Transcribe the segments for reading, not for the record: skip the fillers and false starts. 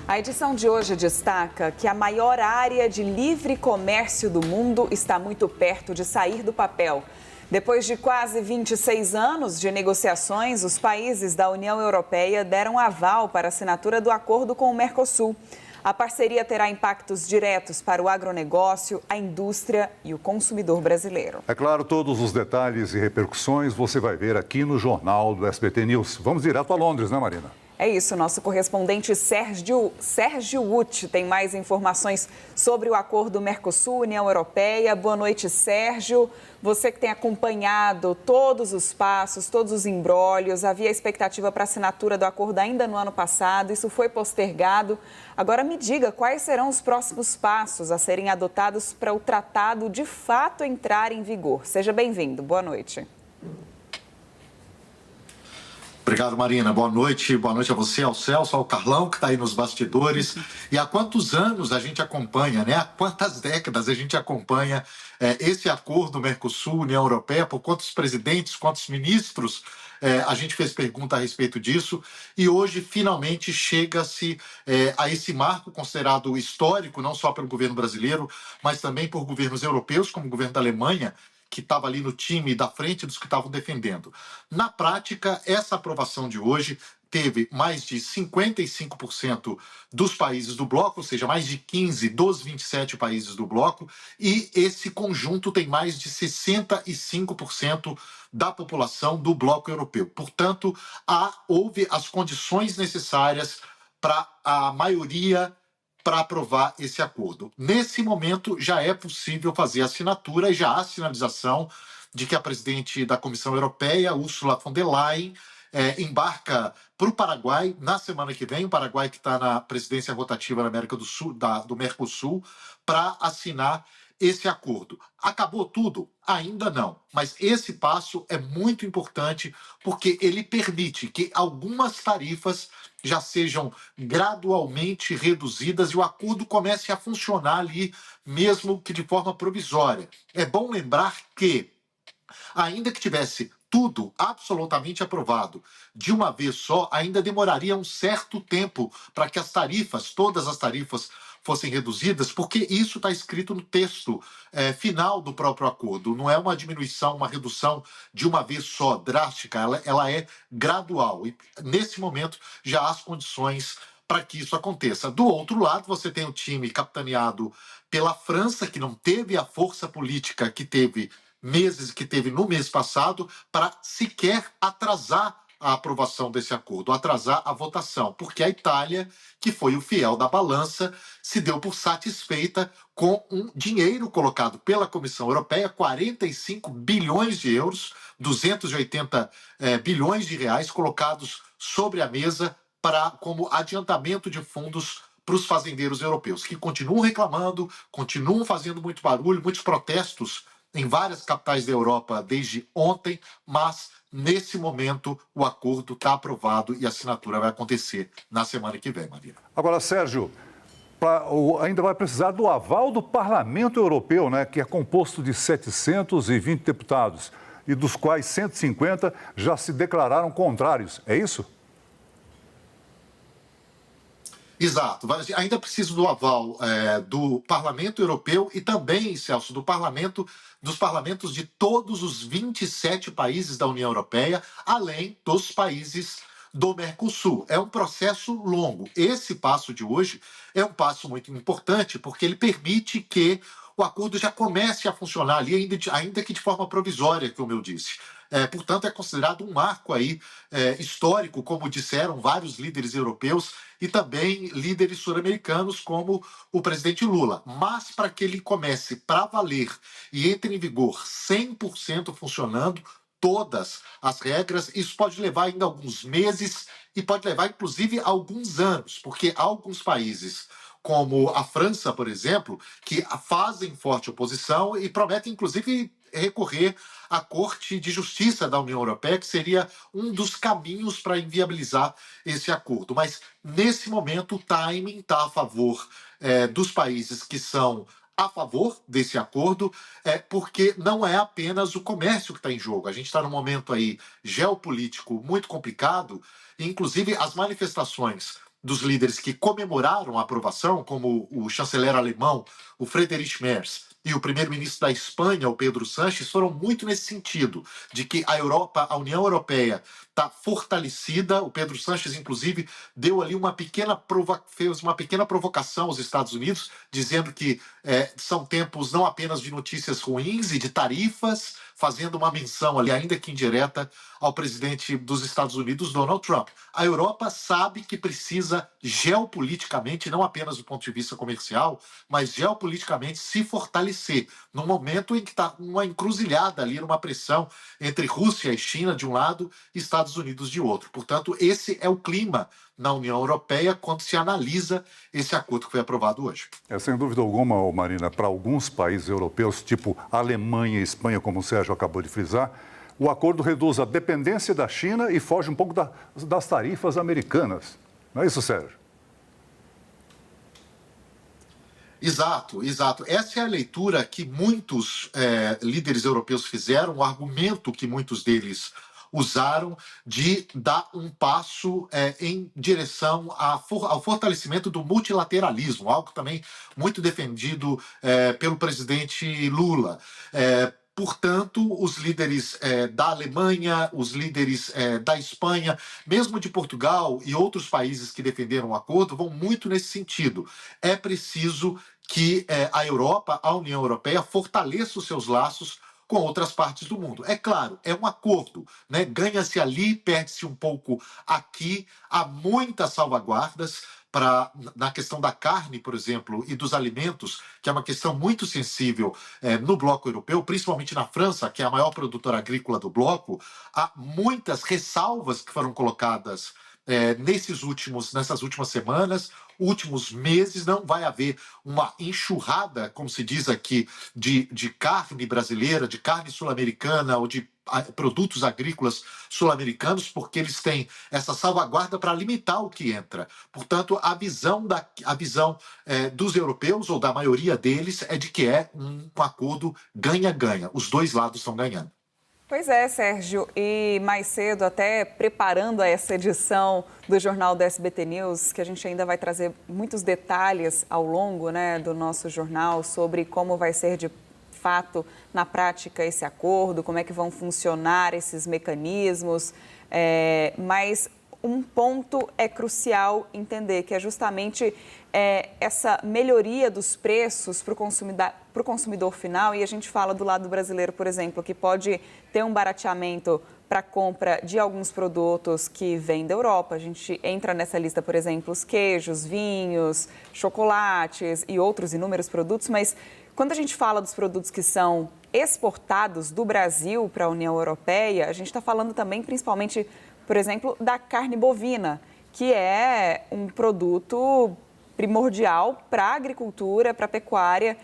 A edição de hoje destaca que a maior área de livre comércio do mundo está muito perto de sair do papel. Depois de quase 26 anos de negociações, os países da União Europeia deram aval para a assinatura do acordo com o Mercosul. A parceria terá impactos diretos para o agronegócio, a indústria e o consumidor brasileiro. É claro, todos os detalhes e repercussões você vai ver aqui no Jornal do SBT News. Vamos direto a Londres, né, Marina? É isso, nosso correspondente Sérgio Uti tem mais informações sobre o acordo Mercosul-União Europeia. Boa noite, Sérgio. Você que tem acompanhado todos os passos, todos os imbróglios, havia expectativa para a assinatura do acordo ainda no ano passado, isso foi postergado. Agora me diga quais serão os próximos passos a serem adotados para o tratado de fato entrar em vigor. Seja bem-vindo, boa noite. Obrigado, Marina. Boa noite a você, ao Celso, ao Carlão, que está aí nos bastidores. E há quantos anos a gente acompanha, né? Há quantas décadas a gente acompanha esse acordo Mercosul-União Europeia, por quantos presidentes, quantos ministros a gente fez pergunta a respeito disso. E hoje, finalmente, chega-se a esse marco considerado histórico, não só pelo governo brasileiro, mas também por governos europeus, como o governo da Alemanha, que estava ali no time da frente dos que estavam defendendo. Na prática, essa aprovação de hoje teve mais de 55% dos países do bloco, ou seja, mais de 15 dos 27 países do bloco, e esse conjunto tem mais de 65% da população do bloco europeu. Portanto, houve as condições necessárias para a maioria para aprovar esse acordo. Nesse momento, já é possível fazer a assinatura e já há sinalização de que a presidente da Comissão Europeia, Ursula von der Leyen, embarca para o Paraguai na semana que vem, o Paraguai que está na presidência rotativa da América do Sul, do Mercosul, para assinar esse acordo. Acabou tudo? Ainda não. Mas esse passo é muito importante porque ele permite que algumas tarifas já sejam gradualmente reduzidas e o acordo comece a funcionar ali, mesmo que de forma provisória. É bom lembrar que, ainda que tivesse tudo absolutamente aprovado de uma vez só, ainda demoraria um certo tempo para que as tarifas, todas as tarifas, fossem reduzidas, porque isso está escrito no texto final do próprio acordo. Não é uma diminuição, uma redução de uma vez só, drástica, ela é gradual. E nesse momento já há as condições para que isso aconteça. Do outro lado, você tem o time capitaneado pela França, que não teve a força política que teve no mês passado, para sequer atrasar a aprovação desse acordo, atrasar a votação, porque a Itália, que foi o fiel da balança, se deu por satisfeita com um dinheiro colocado pela Comissão Europeia, 45 bilhões de euros, 280 bilhões de reais colocados sobre a mesa como adiantamento de fundos para os fazendeiros europeus, que continuam reclamando, continuam fazendo muito barulho, muitos protestos em várias capitais da Europa desde ontem, mas nesse momento o acordo está aprovado e a assinatura vai acontecer na semana que vem, Marina. Agora, Sérgio, ainda vai precisar do aval do Parlamento Europeu, né, que é composto de 720 deputados, e dos quais 150 já se declararam contrários. É isso? Exato. Ainda precisa do aval do Parlamento Europeu e também, Celso, dos parlamentos de todos os 27 países da União Europeia, além dos países do Mercosul. É um processo longo. Esse passo de hoje é um passo muito importante porque ele permite que o acordo já comece a funcionar ali, ainda que de forma provisória, como eu disse. Portanto, é considerado um marco aí, histórico, como disseram vários líderes europeus e também líderes sul-americanos, como o presidente Lula. Mas para que ele comece para valer e entre em vigor 100% funcionando, todas as regras, isso pode levar ainda alguns meses e pode levar, inclusive, alguns anos, porque há alguns países, como a França, por exemplo, que fazem forte oposição e prometem, inclusive, recorrer à Corte de Justiça da União Europeia, que seria um dos caminhos para inviabilizar esse acordo. Mas, nesse momento, o timing está a favor dos países que são a favor desse acordo, porque não é apenas o comércio que está em jogo. A gente está num momento aí geopolítico muito complicado, e, inclusive, as manifestações dos líderes que comemoraram a aprovação, como o chanceler alemão, o Friedrich Merz, e o primeiro-ministro da Espanha, o Pedro Sánchez, foram muito nesse sentido, de que a União Europeia está fortalecida. O Pedro Sánchez, inclusive, deu ali fez uma pequena provocação aos Estados Unidos, dizendo que são tempos não apenas de notícias ruins e de tarifas, fazendo uma menção ali, ainda que indireta, ao presidente dos Estados Unidos, Donald Trump. A Europa sabe que precisa geopoliticamente, não apenas do ponto de vista comercial, mas geopoliticamente se fortalecer, num momento em que está uma encruzilhada ali, numa pressão entre Rússia e China de um lado e Estados Unidos de outro. Portanto, esse é o clima na União Europeia quando se analisa esse acordo que foi aprovado hoje. Sem dúvida alguma, Marina, para alguns países europeus, tipo Alemanha e Espanha, como o Sérgio acabou de frisar, o acordo reduz a dependência da China e foge um pouco das tarifas americanas. Não é isso, Sérgio? Exato, exato. Essa é a leitura que muitos líderes europeus fizeram, o argumento que muitos deles usaram de dar um passo em direção ao fortalecimento do multilateralismo, algo também muito defendido pelo presidente Lula. Portanto, os líderes da Alemanha, os líderes da Espanha, mesmo de Portugal e outros países que defenderam o acordo, vão muito nesse sentido. É preciso que a Europa, a União Europeia, fortaleça os seus laços com outras partes do mundo. É claro, é um acordo, né? Ganha-se ali, perde-se um pouco aqui, há muitas salvaguardas na questão da carne, por exemplo, e dos alimentos, que é uma questão muito sensível no bloco europeu, principalmente na França, que é a maior produtora agrícola do bloco. Há muitas ressalvas que foram colocadas nessas últimas semanas, últimos meses. Não vai haver uma enxurrada, como se diz aqui, de carne brasileira, de carne sul-americana ou de produtos agrícolas sul-americanos, porque eles têm essa salvaguarda para limitar o que entra. Portanto, a visão dos europeus, ou da maioria deles, é de que é um acordo ganha-ganha. Os dois lados estão ganhando. Pois é, Sérgio, e mais cedo, até preparando essa edição do Jornal do SBT News, que a gente ainda vai trazer muitos detalhes ao longo, né, do nosso jornal sobre como vai ser de fato, na prática, esse acordo, como é que vão funcionar esses mecanismos, mas um ponto é crucial entender, que é justamente essa melhoria dos preços para o consumidor final, e a gente fala do lado brasileiro, por exemplo, que pode ter um barateamento para a compra de alguns produtos que vêm da Europa. A gente entra nessa lista, por exemplo, os queijos, vinhos, chocolates e outros inúmeros produtos, mas quando a gente fala dos produtos que são exportados do Brasil para a União Europeia, a gente está falando também, principalmente, por exemplo, da carne bovina, que é um produto primordial para a agricultura, para a pecuária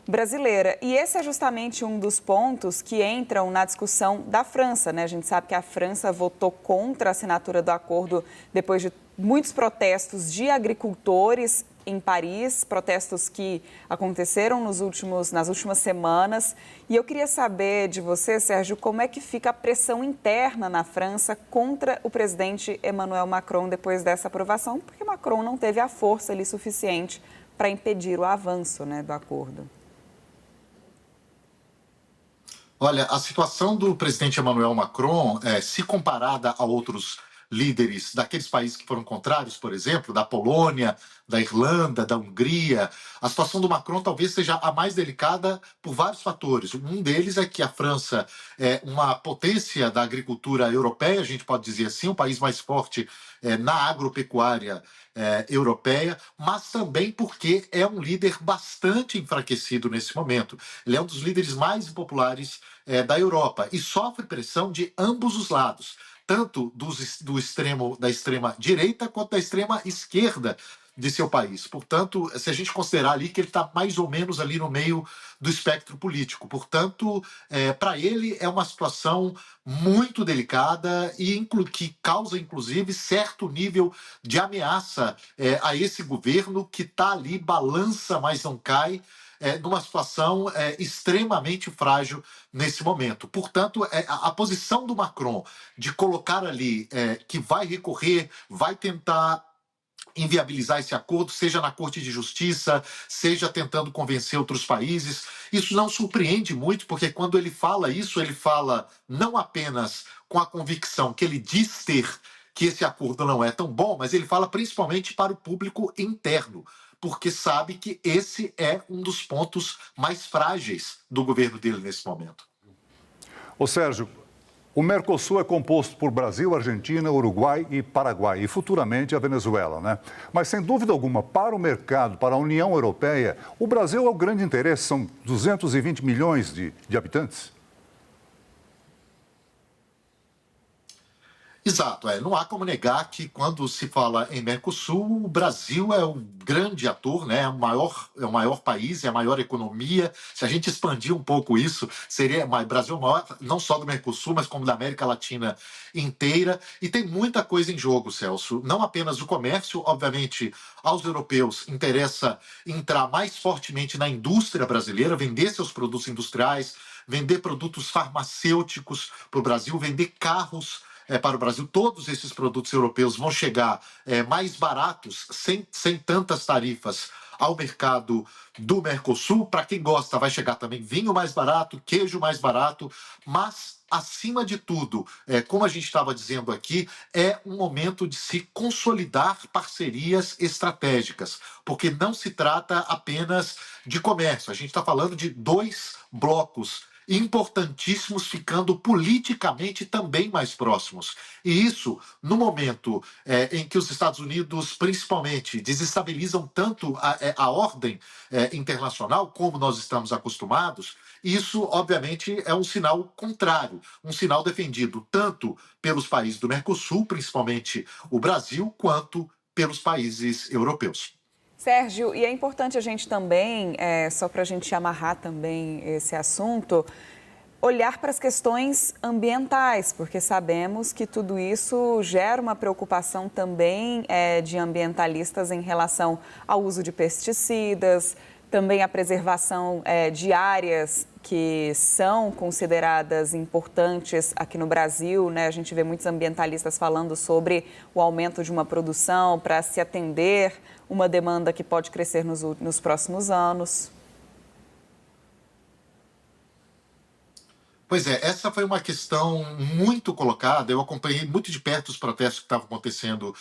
brasileira. E esse é justamente um dos pontos que entram na discussão da França, né? A gente sabe que a França votou contra a assinatura do acordo depois de muitos protestos de agricultores em Paris, protestos que aconteceram nas últimas semanas. E eu queria saber de você, Sérgio, como é que fica a pressão interna na França contra o presidente Emmanuel Macron depois dessa aprovação, porque Macron não teve a força ali suficiente para impedir o avanço, né, do acordo. Olha, a situação do presidente Emmanuel Macron, se comparada a outros líderes daqueles países que foram contrários, por exemplo, da Polônia, da Irlanda, da Hungria, a situação do Macron talvez seja a mais delicada por vários fatores. Um deles é que a França é uma potência da agricultura europeia, a gente pode dizer assim, um país mais forte na agropecuária europeia, mas também porque é um líder bastante enfraquecido nesse momento. Ele é um dos líderes mais impopulares da Europa e sofre pressão de ambos os lados, tanto da extrema direita quanto da extrema esquerda de seu país. Portanto, se a gente considerar ali que ele está mais ou menos ali no meio do espectro político. Portanto, para ele é uma situação muito delicada e que causa, inclusive, certo nível de ameaça a esse governo que está ali, balança, mas não cai, numa situação extremamente frágil nesse momento. Portanto, a posição do Macron de colocar ali que vai recorrer, vai tentar inviabilizar esse acordo, seja na Corte de Justiça, seja tentando convencer outros países. Isso não surpreende muito, porque quando ele fala isso, ele fala não apenas com a convicção que ele diz ter que esse acordo não é tão bom, mas ele fala principalmente para o público interno, porque sabe que esse é um dos pontos mais frágeis do governo dele nesse momento. Ô Sérgio, o Mercosul é composto por Brasil, Argentina, Uruguai e Paraguai, e futuramente a Venezuela, né? Mas, sem dúvida alguma, para o mercado, para a União Europeia, o Brasil é o grande interesse, são 220 milhões de habitantes. Exato, não há como negar que quando se fala em Mercosul, o Brasil é um grande ator, né? É o maior país, é a maior economia. Se a gente expandir um pouco isso, seria o Brasil é o maior, não só do Mercosul, mas como da América Latina inteira. E tem muita coisa em jogo, Celso. Não apenas o comércio, obviamente, aos europeus interessa entrar mais fortemente na indústria brasileira, vender seus produtos industriais, vender produtos farmacêuticos para o Brasil, vender carros para o Brasil. Todos esses produtos europeus vão chegar mais baratos, sem tantas tarifas, ao mercado do Mercosul. Para quem gosta, vai chegar também vinho mais barato, queijo mais barato, mas, acima de tudo, como a gente estava dizendo aqui, é um momento de se consolidar parcerias estratégicas, porque não se trata apenas de comércio. A gente está falando de dois blocos importantíssimos, ficando politicamente também mais próximos. E isso, no momento em que os Estados Unidos, principalmente, desestabilizam tanto a ordem internacional, como nós estamos acostumados, isso, obviamente, é um sinal contrário, um sinal defendido tanto pelos países do Mercosul, principalmente o Brasil, quanto pelos países europeus. Sérgio, e é importante a gente também, só para a gente amarrar também esse assunto, olhar para as questões ambientais, porque sabemos que tudo isso gera uma preocupação também de ambientalistas em relação ao uso de pesticidas, também a preservação de áreas que são consideradas importantes aqui no Brasil, né? A gente vê muitos ambientalistas falando sobre o aumento de uma produção para se atender uma demanda que pode crescer nos próximos anos. Pois é, essa foi uma questão muito colocada. Eu acompanhei muito de perto os protestos que estavam acontecendo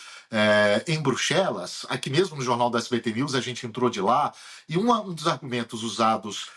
em Bruxelas. Aqui mesmo no jornal da SBT News, a gente entrou de lá. E um dos argumentos usados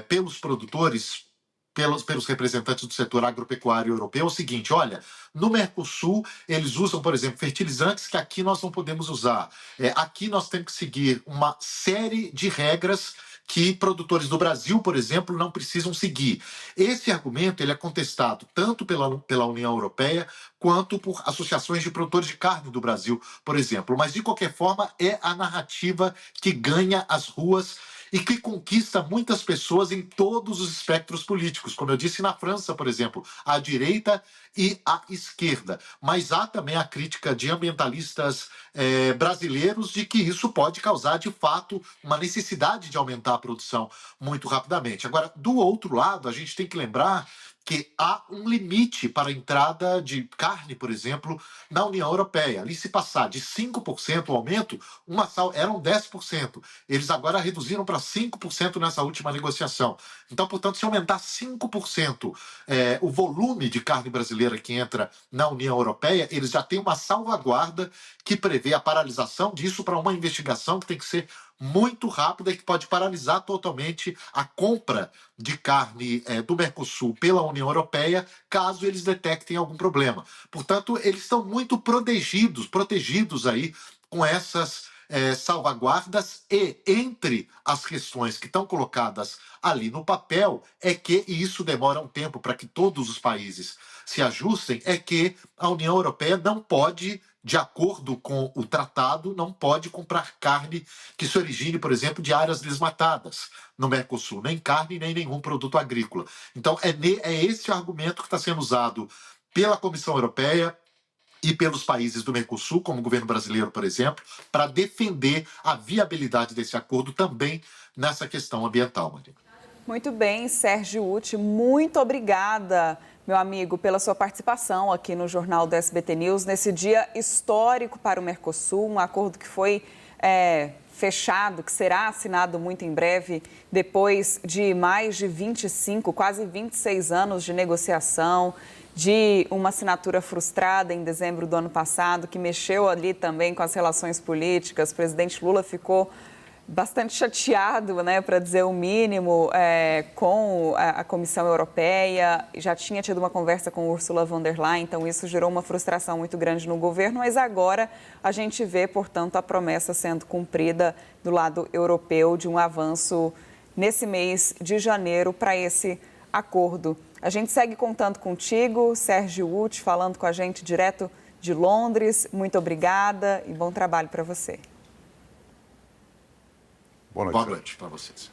pelos produtores, pelos representantes do setor agropecuário europeu, é o seguinte: olha, no Mercosul, eles usam, por exemplo, fertilizantes que aqui nós não podemos usar. Aqui nós temos que seguir uma série de regras que produtores do Brasil, por exemplo, não precisam seguir. Esse argumento ele é contestado tanto pela União Europeia quanto por associações de produtores de carne do Brasil, por exemplo. Mas, de qualquer forma, é a narrativa que ganha as ruas e que conquista muitas pessoas em todos os espectros políticos. Como eu disse, na França, por exemplo, à direita e à esquerda. Mas há também a crítica de ambientalistas brasileiros de que isso pode causar, de fato, uma necessidade de aumentar a produção muito rapidamente. Agora, do outro lado, a gente tem que lembrar que há um limite para a entrada de carne, por exemplo, na União Europeia. Ali, se passar de 5% o aumento, eram 10%. Eles agora reduziram para 5% nessa última negociação. Então, portanto, se aumentar 5% o volume de carne brasileira que entra na União Europeia, eles já têm uma salvaguarda que prevê a paralisação disso para uma investigação que tem que ser muito rápida e que pode paralisar totalmente a compra de carne do Mercosul pela União Europeia, caso eles detectem algum problema. Portanto, eles estão muito protegidos aí com essas salvaguardas, e entre as questões que estão colocadas ali no papel e isso demora um tempo para que todos os países se ajustem, é que a União Europeia não pode, de acordo com o tratado, não pode comprar carne que se origine, por exemplo, de áreas desmatadas no Mercosul, nem carne, nem nenhum produto agrícola. Então, é esse o argumento que está sendo usado pela Comissão Europeia e pelos países do Mercosul, como o governo brasileiro, por exemplo, para defender a viabilidade desse acordo também nessa questão ambiental, Maria. Muito bem, Sérgio Utti, muito obrigada meu amigo, pela sua participação aqui no Jornal do SBT News, nesse dia histórico para o Mercosul, um acordo que foi fechado, que será assinado muito em breve, depois de mais de 25, quase 26 anos de negociação, de uma assinatura frustrada em dezembro do ano passado, que mexeu ali também com as relações políticas. O presidente Lula ficou bastante chateado, né, para dizer o mínimo, com a Comissão Europeia. Já tinha tido uma conversa com Ursula von der Leyen, então isso gerou uma frustração muito grande no governo, mas agora a gente vê, portanto, a promessa sendo cumprida do lado europeu de um avanço nesse mês de janeiro para esse acordo. A gente segue contando contigo, Sérgio Uth, falando com a gente direto de Londres. Muito obrigada e bom trabalho para você. Boa noite para vocês.